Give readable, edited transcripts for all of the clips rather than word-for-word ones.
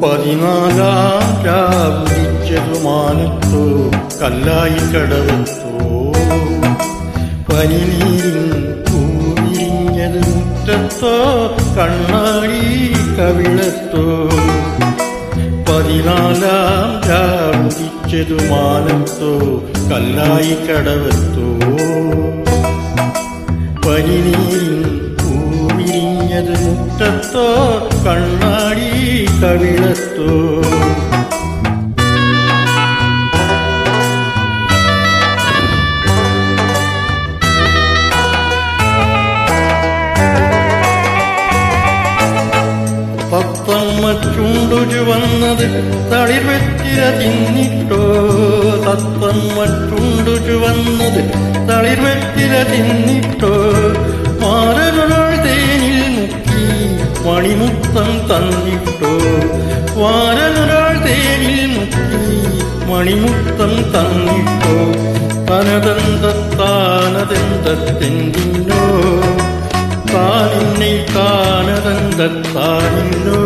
14 രാവുദിച്ചതു മാനത്തോ കല്ലായി കടവത്തോ പനിനീരിൻ പൂവിരിഞ്ഞത് മുറ്റത്തോ കണ്ണാടി കവിളത്തോ 14 രാവുദിച്ചതു മാനത്തോ കല്ലായി കടവത്തോ പനിനീരിൻ പൂവിരിഞ്ഞത് മുറ്റത്തോ കണ്ണാടി കവിളത്തോ തത്തമ്മ ചുണ്ടു ചുവന്നത് തളിർവെറ്റില തിന്നിട്ടോ തത്തമ്മ ചുണ്ടു ചുവന്നത് തളിർവെറ്റില തിന്നിട്ടോ മാരനൊരാൾ തേനിൽ മുക്കി മണിമുത്തം തന്നിട്ടോ വാരനൊരാൾ തേനിൽ മുക്കി മണിമുത്തം തന്നിട്ടോ തനതന്തത്താനതെന്തത്തെന്തിന്നോ താനിന്നെ താനതന്തത്താനിന്നോ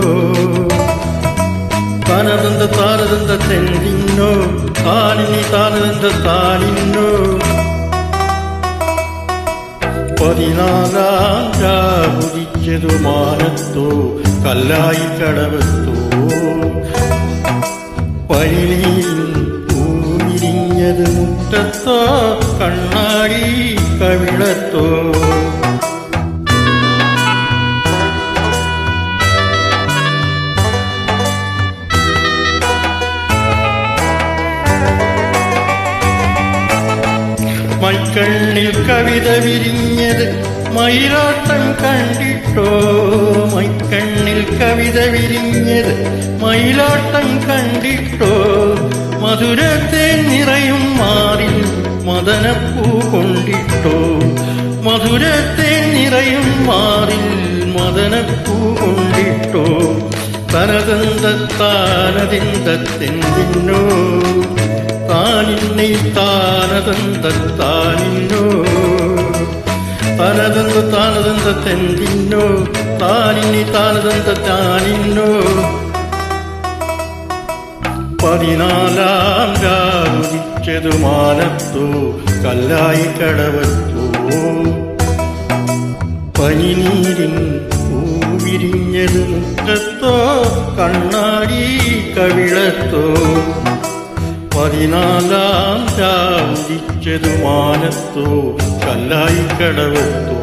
താനതന്തത്താനതന്തത്തെന്തിന്നോ താനിന്നെ താനതന്തത്താനിന്നോ 14 രാവുദിച്ചതു മാനത്തോ കല്ലായി കടവത്തോ പനിനീരിൻ പൂവിരിഞ്ഞത് മുറ്റത്തോ കണ്ണാടി കവിളത്തോ മൈക്കണ്ണിൽ കവിത വിരിഞ്ഞത് മയിലാട്ടം കണ്ടിട്ടോ മൈക്കണ്ണിൽ കവിത വിരിഞ്ഞത് മയിലാട്ടം കണ്ടിട്ടോ മധുരത്തെ നിറയും മാറിൽ മദനപ്പൂ കൊണ്ടിട്ടോ മധുരത്തെ നിറയും മാറിൽ മദനപ്പൂ കൊണ്ടിട്ടോ തനതന്തത്താനതെന്തത്തെന്തിന്നോ താനിന്നെ താനതന്തത്താനിന്നോ താനതന്തത്താനതെന്തിന്നോ താനിന്നെ താനതന്തത്താനിന്നോ 14 രാവുദിച്ചതു മാനത്തോ കല്ലായി കടവത്തോ പനിനീരിൻ പൂവിരിഞ്ഞത് മുറ്റത്തോ കണ്ണാടി കവിളത്തോ 14 രാവുദിച്ചതു മാനത്തോ കല്ലായി കടവത്തോ